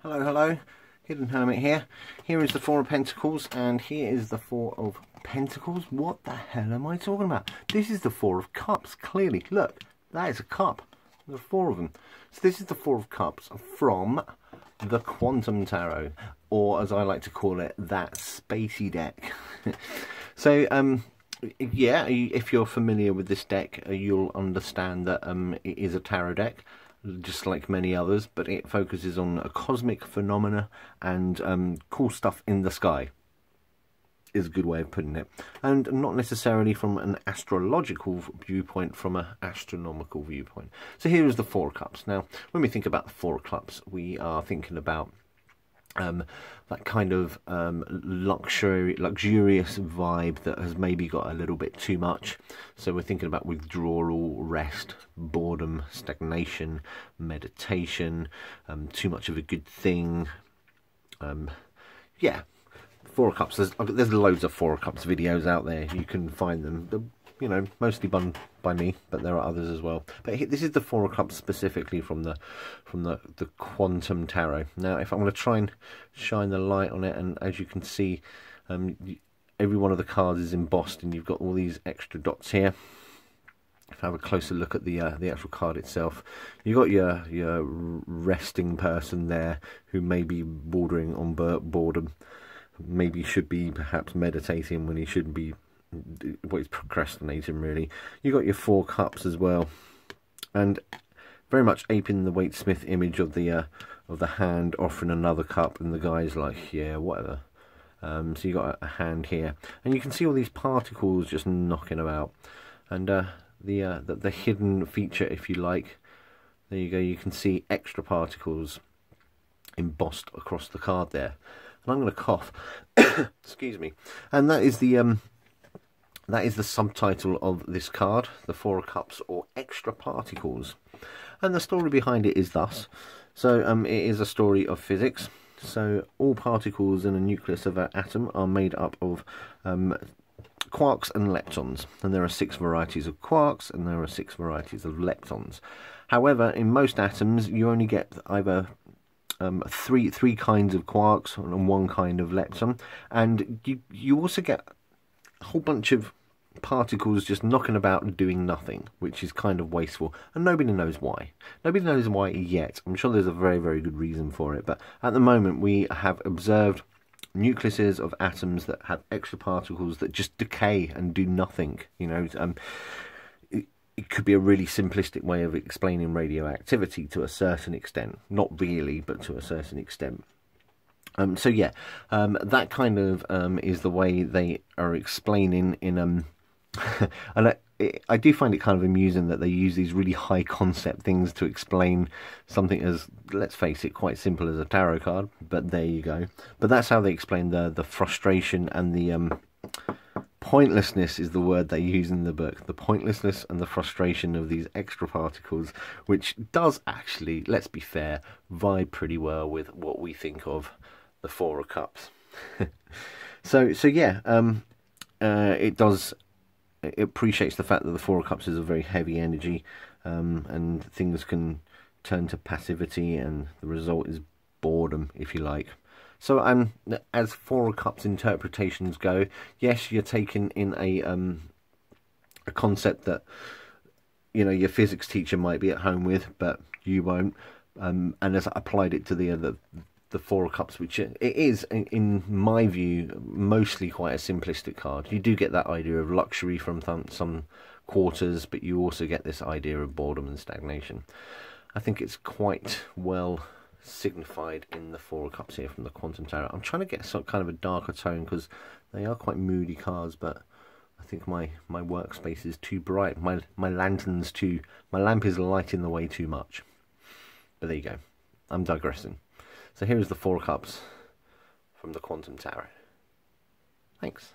Hello, hello, Hidden Hermit here. Here is the Four of Pentacles, and here is the Four of Pentacles. What the hell am I talking about? This is the Four of Cups, clearly. Look, that is a cup. There are four of them. So this is the Four of Cups from the Quantum Tarot, or as I like to call it, that spacey deck. So, yeah, if you're familiar with this deck, you'll understand that it is a tarot deck, just like many others, but it focuses on a cosmic phenomena and cool stuff in the sky, is a good way of putting it, and not necessarily from an astrological viewpoint, from an astronomical viewpoint. So here is the Four of Cups. Now, when we think about the Four of Cups, we are thinking about that kind of luxurious vibe that has maybe got a little bit too much. So we're thinking about withdrawal, rest, boredom, stagnation, meditation, too much of a good thing. Yeah, Four of Cups. There's loads of Four of Cups videos out there. You can find them. You know, mostly done by me, but there are others as well. But this is the Four of Cups specifically from the Quantum Tarot. Now, if I'm going to try and shine the light on it, and as you can see, every one of the cards is embossed, and you've got all these extra dots here. If I have a closer look at the actual card itself, you've got your resting person there, who may be bordering on boredom. Maybe should be perhaps meditating when he shouldn't be. What is procrastinating, really. You got your Four Cups as well, and very much aping the Waite Smith image of the hand offering another cup, and the guy's like, yeah, whatever. So you got a hand here, and you can see all these particles just knocking about, and the hidden feature, if you like. There you go. You can see extra particles embossed across the card there, and I'm going to cough. Excuse me. And that is the subtitle of this card, the Four of Cups, or Extra Particles. And the story behind it is thus. So it is a story of physics. So all particles in a nucleus of an atom are made up of quarks and leptons. And there are 6 varieties of quarks, and there are 6 varieties of leptons. However, in most atoms, you only get either three kinds of quarks and 1 kind of lepton. And you also get a whole bunch of particles just knocking about and doing nothing, which is kind of wasteful, and nobody knows why. Nobody knows why yet. I'm sure there's a very, very good reason for it, but at the moment we have observed nucleuses of atoms that have extra particles that just decay and do nothing. You know, it could be a really simplistic way of explaining radioactivity to a certain extent. Not really, but to a certain extent. So yeah, that kind of is the way they are explaining in and I do find it kind of amusing that they use these really high concept things to explain something as, let's face it, quite simple as a tarot card. But there you go. But that's how they explain the frustration and the pointlessness is the word they use in the book. The pointlessness and the frustration of these extra particles, which does actually, let's be fair, vibe pretty well with what we think of the Four of Cups. So yeah, it appreciates the fact that the Four of Cups is a very heavy energy, and things can turn to passivity, and the result is boredom, if you like. So as Four of Cups interpretations go, yes, you're taking in a concept that, you know, your physics teacher might be at home with, but you won't. And as I applied it to the Four of Cups, which it is, in my view, mostly quite a simplistic card. You do get that idea of luxury from some quarters, but you also get this idea of boredom and stagnation. I think it's quite well signified in the Four of Cups here from the Quantum Tarot. I'm trying to get some kind of a darker tone because they are quite moody cards, but I think my workspace is too bright. My lamp is lighting the way too much. But there you go. I'm digressing. So here is the Four of Cups from the Quantum Tarot. Thanks.